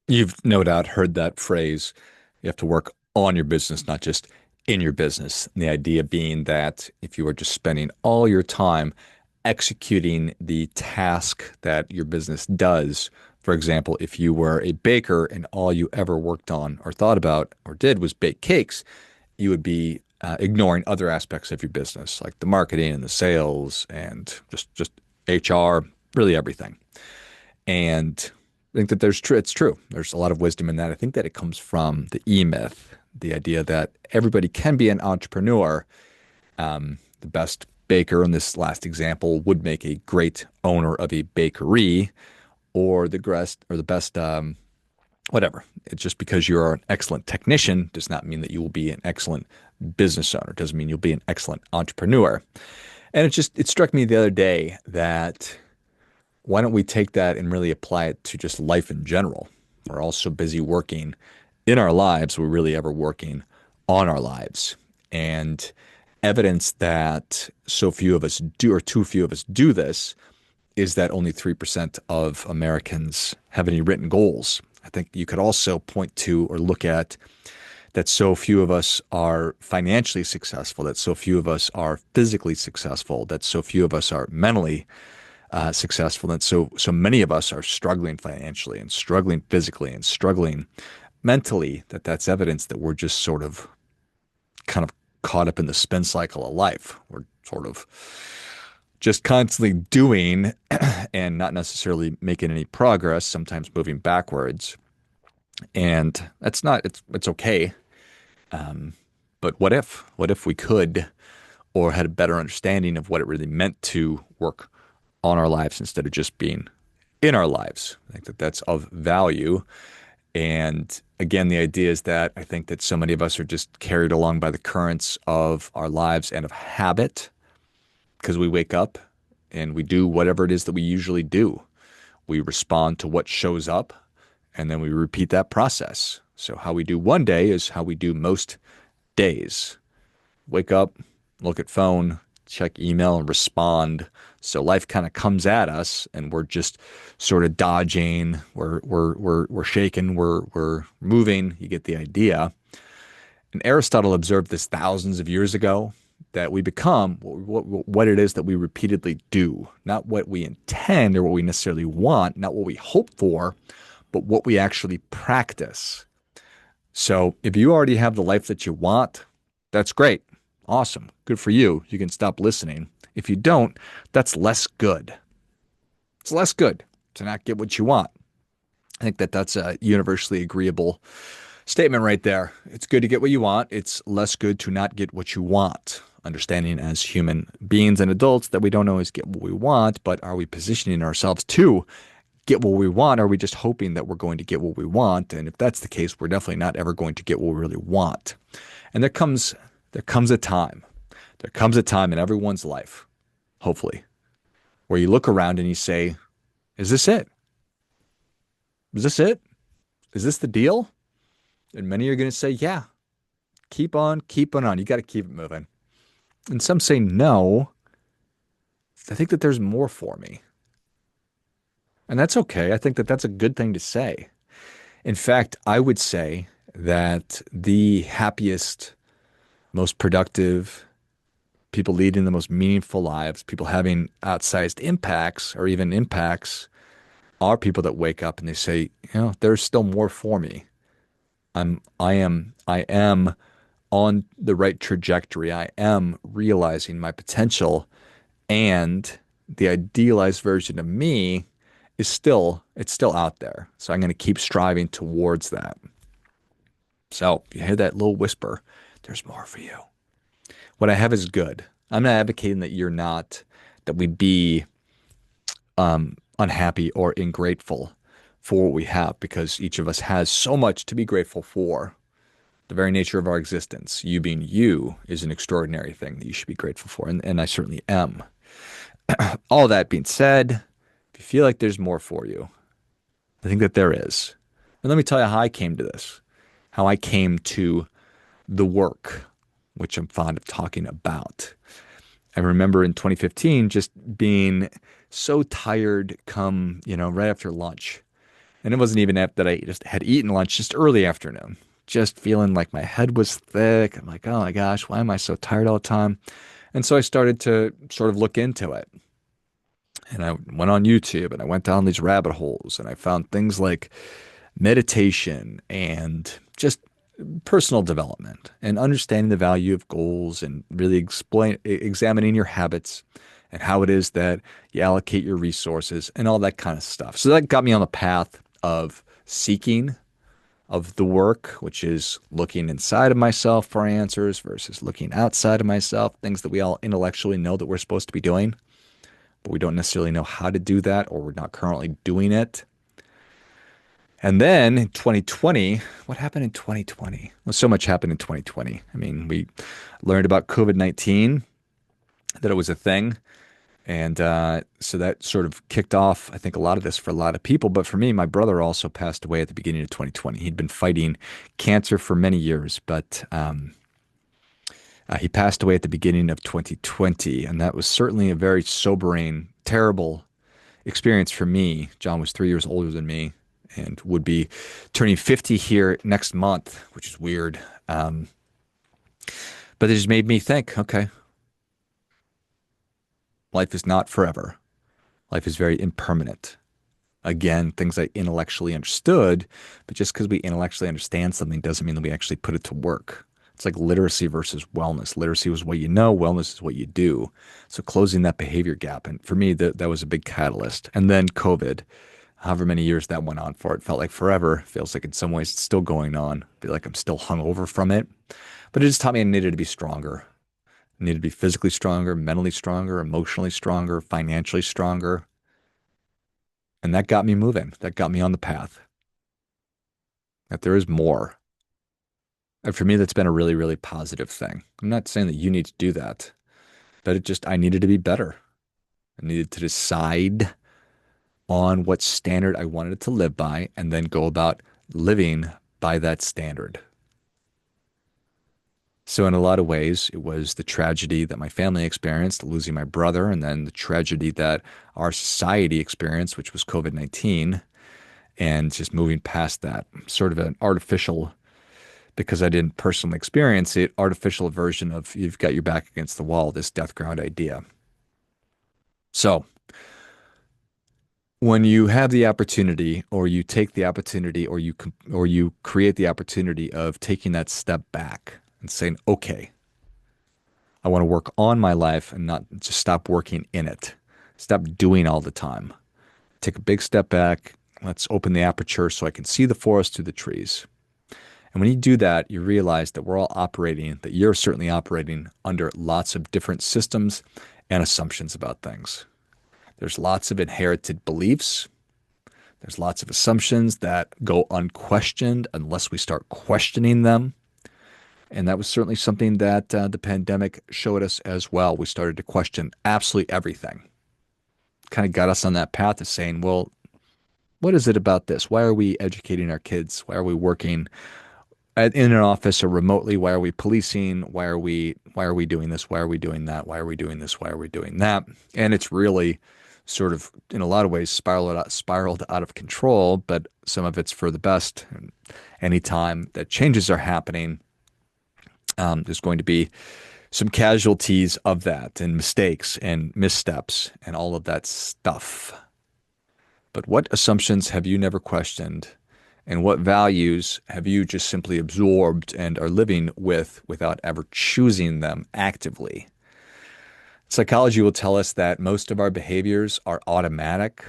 You've no doubt heard that phrase. You have to work on your business, not just in your business. And the idea being that if you are just spending all your time executing the task that your business does, for example, if you were a baker and all you ever worked on or thought about or did was bake cakes, you would be ignoring other aspects of your business, like the marketing and the sales and just HR, really everything. And I think that it's true. There's a lot of wisdom in that. I think that it comes from the E Myth, the idea that everybody can be an entrepreneur. The best baker in this last example would make a great owner of a bakery, or the best whatever. It's just because you're an excellent technician does not mean that you will be an excellent business owner. It doesn't mean you'll be an excellent entrepreneur. And it struck me the other day that why don't we take that and really apply it to just life in general? We're all so busy working in our lives, we're really ever working on our lives. And evidence that so few of us do, or too few of us do this, is that only 3% of Americans have any written goals. I think you could also point to or look at that so few of us are financially successful, that so few of us are physically successful, that so few of us are mentally successful, and so many of us are struggling financially and struggling physically and struggling mentally. That's evidence that we're just sort of kind of caught up in the spin cycle of life. We're sort of just constantly doing and not necessarily making any progress, sometimes moving backwards. And that's not, it's okay. But what if we could, or had a better understanding of what it really meant to work on our lives instead of just being in our lives? I think that that's of value. And again, the idea is that I think that so many of us are just carried along by the currents of our lives and of habit, because we wake up and we do whatever it is that we usually do. We respond to what shows up, and then we repeat that process. So how we do one day is how we do most days. Wake up, look at phone, check email, and respond. So life kind of comes at us, and we're just sort of dodging. We're shaking. We're moving. You get the idea. And Aristotle observed this thousands of years ago, that we become what it is that we repeatedly do, not what we intend or what we necessarily want, not what we hope for, but what we actually practice. So if you already have the life that you want, that's great. Awesome. Good for you. You can stop listening. If you don't, that's less good. It's less good to not get what you want. I think that that's a universally agreeable statement right there. It's good to get what you want. It's less good to not get what you want. Understanding as human beings and adults that we don't always get what we want, but are we positioning ourselves to get what we want? Are we just hoping that we're going to get what we want? And if that's the case, we're definitely not ever going to get what we really want. And there comes a time. There comes a time in everyone's life, hopefully, where you look around and you say, is this it? Is this it? Is this the deal? And many are going to say, yeah, keep on keeping on. You got to keep it moving. And some say, no, I think that there's more for me. And that's okay. I think that that's a good thing to say. In fact, I would say that the happiest, most productive people leading the most meaningful lives, people having outsized impacts or even impacts, are people that wake up and they say, there's still more for me. I am on the right trajectory. I am realizing my potential, and the idealized version of me it's still out there. So I'm going to keep striving towards that. So you hear that little whisper, there's more for you. What I have is good. I'm not advocating that we be unhappy or ingrateful for what we have, because each of us has so much to be grateful for. The very nature of our existence, you being you, is an extraordinary thing that you should be grateful for. And I certainly am. All that being said, if you feel like there's more for you, I think that there is. And let me tell you how I came to this, how I came to the work, which I'm fond of talking about. I remember in 2015 just being so tired come, right after lunch. And it wasn't even that I just had eaten lunch, just early afternoon, just feeling like my head was thick. I'm like, oh my gosh, why am I so tired all the time? And so I started to sort of look into it. And I went on YouTube and I went down these rabbit holes and I found things like meditation and just personal development and understanding the value of goals and really examining your habits and how it is that you allocate your resources and all that kind of stuff. So that got me on the path of seeking of the work, which is looking inside of myself for answers versus looking outside of myself, things that we all intellectually know that we're supposed to be doing, but we don't necessarily know how to do that or we're not currently doing it. And then in 2020, what happened in 2020? Well, so much happened in 2020. I mean, we learned about COVID-19, that it was a thing. And so that sort of kicked off, I think, a lot of this for a lot of people. But for me, my brother also passed away at the beginning of 2020. He'd been fighting cancer for many years, but he passed away at the beginning of 2020. And that was certainly a very sobering, terrible experience for me. John was 3 years older than me and would be turning 50 here next month, which is weird. But it just made me think, okay, life is not forever. Life is very impermanent. Again, things I intellectually understood, but just because we intellectually understand something doesn't mean that we actually put it to work. It's like literacy versus wellness. Literacy was what you know, wellness is what you do. So closing that behavior gap. And for me, that was a big catalyst. And then COVID, however many years that went on for, it felt like forever. Feels like in some ways it's still going on. I feel like I'm still hungover from it. But it just taught me I needed to be stronger. I needed to be physically stronger, mentally stronger, emotionally stronger, financially stronger. And that got me moving. That got me on the path. That there is more. And for me, that's been a really, really positive thing. I'm not saying that you need to do that, but I needed to be better. I needed to decide on what standard I wanted to live by and then go about living by that standard. So, in a lot of ways, it was the tragedy that my family experienced, losing my brother, and then the tragedy that our society experienced, which was COVID-19, and just moving past that, sort of an artificial, because I didn't personally experience it, artificial version of you've got your back against the wall, this death ground idea. So, when you have the opportunity, or you take the opportunity, or you create the opportunity of taking that step back and saying, okay, I want to work on my life and not just stop working in it. Stop doing all the time. Take a big step back. Let's open the aperture so I can see the forest through the trees. And when you do that, you realize that we're all operating, that you're certainly operating under lots of different systems and assumptions about things. There's lots of inherited beliefs. There's lots of assumptions that go unquestioned unless we start questioning them. And that was certainly something that the pandemic showed us as well. We started to question absolutely everything. Kind of got us on that path of saying, well, what is it about this? Why are we educating our kids? Why are we working in an office or remotely? Why are we policing? Why are we doing this? Why are we doing that? Why are we doing this? Why are we doing that? And it's really sort of, in a lot of ways, spiraled out of control, but some of it's for the best. And anytime that changes are happening, there's going to be some casualties of that and mistakes and missteps and all of that stuff. But what assumptions have you never questioned? And what values have you just simply absorbed and are living with without ever choosing them actively? Psychology will tell us that most of our behaviors are automatic,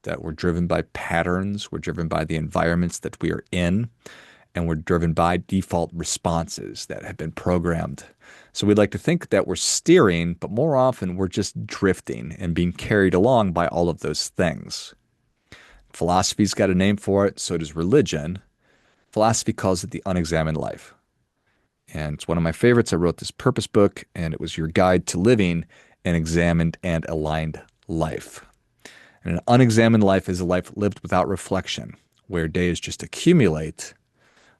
that we're driven by patterns, we're driven by the environments that we are in, and we're driven by default responses that have been programmed. So we'd like to think that we're steering, but more often we're just drifting and being carried along by all of those things. Philosophy's got a name for it, so does religion. Philosophy calls it the unexamined life. And it's one of my favorites. I wrote this purpose book, and it was your guide to living an examined and aligned life. And an unexamined life is a life lived without reflection, where days just accumulate,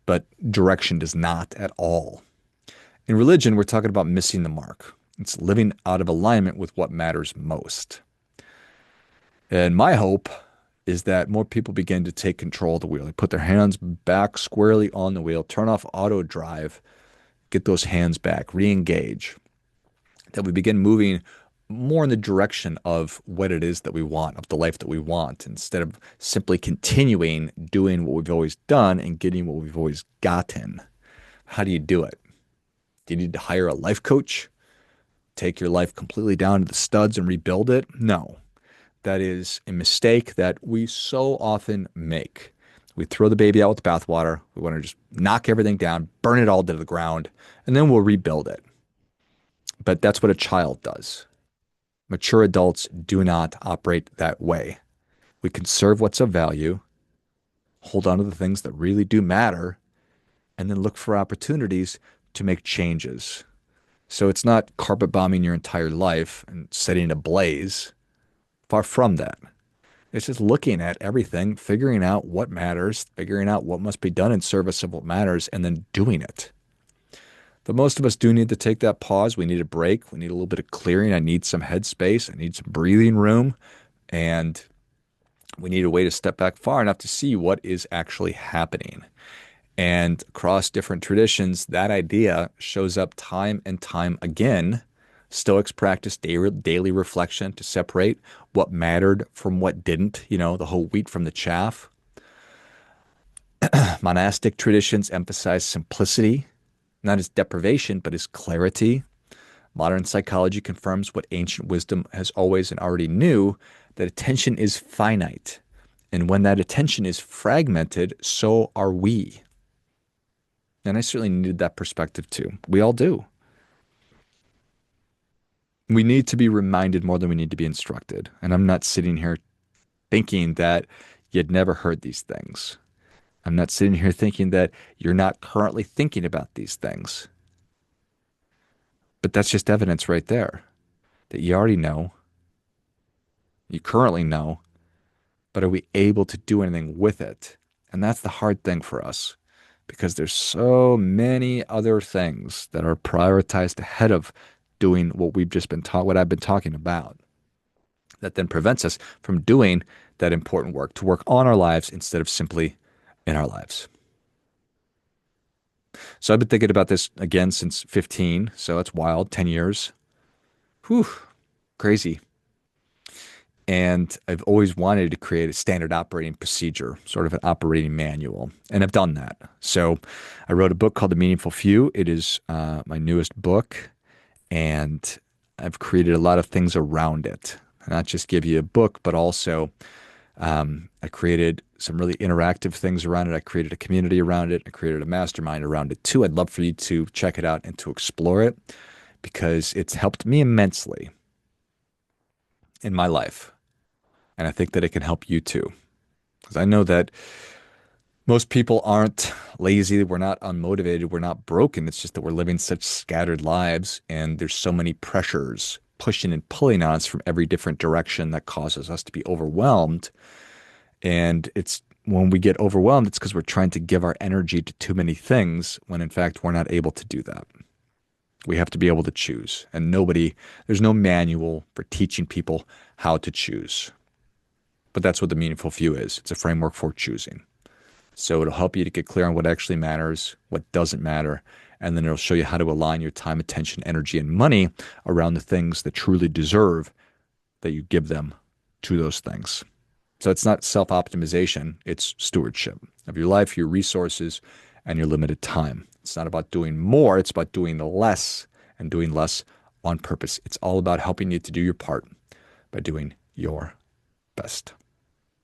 but direction does not at all. In religion, we're talking about missing the mark. It's living out of alignment with what matters most. And my hope is that more people begin to take control of the wheel. They put their hands back squarely on the wheel, turn off auto drive, get those hands back, re-engage. That we begin moving more in the direction of what it is that we want, of the life that we want, instead of simply continuing doing what we've always done and getting what we've always gotten. How do you do it? Do you need to hire a life coach? Take your life completely down to the studs and rebuild it? No. That is a mistake that we so often make. We throw the baby out with the bathwater. We want to just knock everything down, burn it all to the ground, and then we'll rebuild it. But that's what a child does. Mature adults do not operate that way. We conserve what's of value, hold on to the things that really do matter, and then look for opportunities to make changes. So it's not carpet bombing your entire life and setting it ablaze. Far from that. It's just looking at everything, figuring out what matters, figuring out what must be done in service of what matters, and then doing it. But most of us do need to take that pause. We need a break. We need a little bit of clearing. I need some headspace. I need some breathing room. And we need a way to step back far enough to see what is actually happening. And across different traditions, that idea shows up time and time again. Stoics practice daily reflection to separate what mattered from what didn't, the whole wheat from the chaff. Monastic traditions emphasize simplicity, not as deprivation, but as clarity. Modern psychology confirms what ancient wisdom has always and already knew, that attention is finite. And when that attention is fragmented, so are we. And I certainly needed that perspective too. We all do. We need to be reminded more than we need to be instructed. And I'm not sitting here thinking that you'd never heard these things. I'm not sitting here thinking that you're not currently thinking about these things. But that's just evidence right there that you already know, you currently know, but are we able to do anything with it? And that's the hard thing for us, because there's so many other things that are prioritized ahead of doing what what I've been talking about, that then prevents us from doing that important work, to work on our lives instead of simply in our lives. So I've been thinking about this again since 15. So that's wild, 10 years. Whew, crazy. And I've always wanted to create a standard operating procedure, sort of an operating manual. And I've done that. So I wrote a book called The Meaningful Few. It is my newest book. And I've created a lot of things around it. Not just give you a book, but also I created some really interactive things around it. I created a community around it. I created a mastermind around it too. I'd love for you to check it out and to explore it, because it's helped me immensely in my life. And I think that it can help you too. Because I know that most people aren't lazy. We're not unmotivated. We're not broken. It's just that we're living such scattered lives, and there's so many pressures pushing and pulling on us from every different direction that causes us to be overwhelmed. And it's when we get overwhelmed, it's because we're trying to give our energy to too many things, when in fact we're not able to do that. We have to be able to choose. And there's no manual for teaching people how to choose. But that's what the Meaningful Few is. It's a framework for choosing. So it'll help you to get clear on what actually matters, what doesn't matter, and then it'll show you how to align your time, attention, energy, and money around the things that truly deserve that you give them to those things. So it's not self-optimization, it's stewardship of your life, your resources, and your limited time. It's not about doing more, it's about doing less, and doing less on purpose. It's all about helping you to do your part by doing your best.